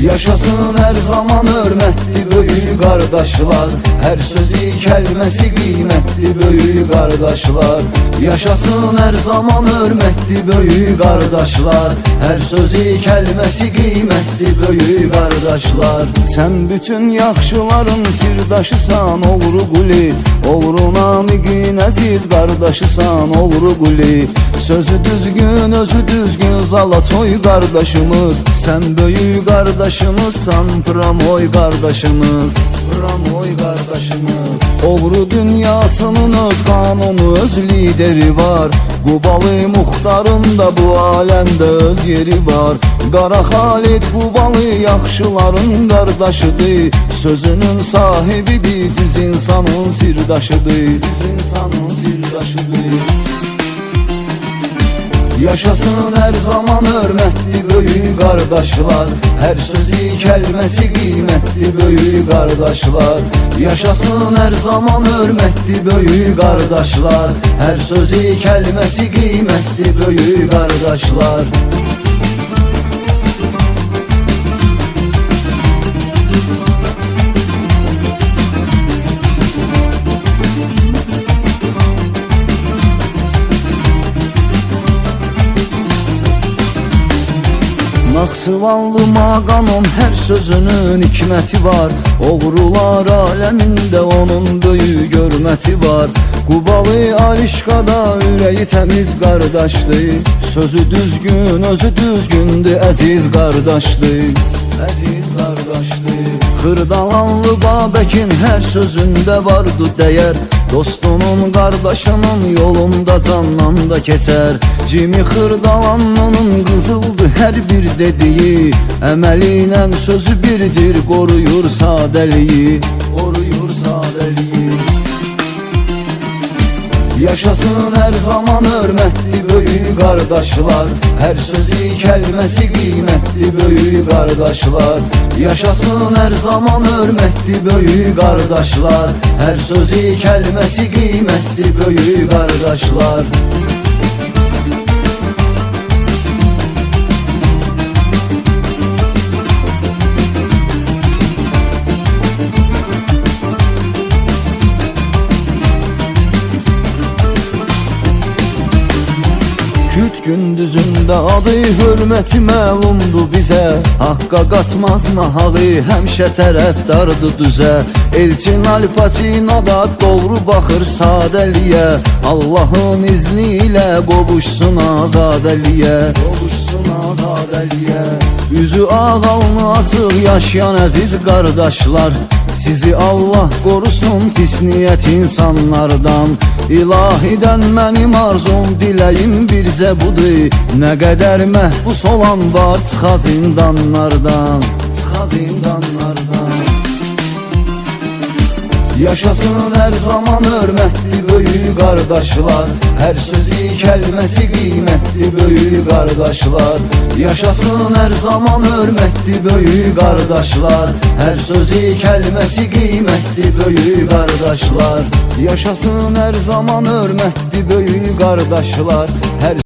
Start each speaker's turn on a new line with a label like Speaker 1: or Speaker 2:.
Speaker 1: Yaşasın her zaman hörmətli böyük qardaşlar, hər sözü kəlməsi qiymətli böyük qardaşlar. Yaşasın hər zaman hörmətli böyük qardaşlar, hər sözü kəlməsi qiymətli böyük qardaşlar. Sən bütün yaxşıların sirdaşısan oğru quli, oğru namiqin əziz qardaşısan oğru quli. Sözü düzgün, özü düzgün Zalatoy qardaşımız, sən böyük qardaşımızsan Pramoy qardaşımız, Pramoy qardaşımız. Oğru dünyasının öz qanunu, öz lideri var. Qubalı Muxtarın da bu aləmdə öz yeri var. Qara Xalid Qubalı yaxşıların qardaşıdır, sözünün sahibidir, düz insanın sirdaşıdır, düz insanın sirdaşıdır. Yaşasın hər zaman hörmətli böyük qardaşlar, hər sözü kəlməsi qiymətli böyük qardaşlar. Yaşasın hər zaman hörmətli böyük qardaşlar, hər sözü kəlməsi qiymətli böyük qardaşlar. Naxçıvanlı maqamım hər sözünün hikməti var. Oğrular aləmində onun böyük hörməti var. Qubalı Alişqada ürəyi təmiz qardaşdır, sözü düzgün, özü düzgündür, əziz qardaşdır, əziz qardaşdır. Xırdalanlı Babəkin hər sözündə vardı dəyər, dostunun, qardaşının yolunda candan da keçər. Cimi Xırdalanlının qızıldı hər bir dediyi, əməli ilə sözü birdir, qoruyur sadəliyi, qoruyur sadəliyi. Yaşasın hər zaman hörmətli böyük qardaşlar, hər sözü kəlməsi qiymətli böyük qardaşlar. Yaşasın hər zaman hörmətli böyük qardaşlar, hər sözü kəlməsi qiymətli böyük qardaşlar. Kürt gündüzündə adı, hörməti məlumdur bizə, haqqa qatmaz nahağı, həmişə tərəfdardır düzə. Elçin Alpaçino da doğru baxır sadəliyə, Allahın izni ilə qovuşsun azadəliyə, qovuşsun azadəliyə. Üzü ağalını açıq yaşayan əziz qardaşlar, sizi Allah qorusun pis niyyət insanlardan. İlahidən mənim arzum, diləyim bircə budur, nə qədər məhbus olan var çıxa zindanlardan, çıxa zindanlardan. Yaşasın hər zaman hörmətli böyük qardaşlar, hər sözü kəlməsi qiymətli böyük qardaşlar. Yaşasın hər zaman hörmətli böyük qardaşlar, hər sözü kəlməsi qiymətli böyük qardaşlar. Yaşasın hər zaman hörmətli böyük qardaşlar, hər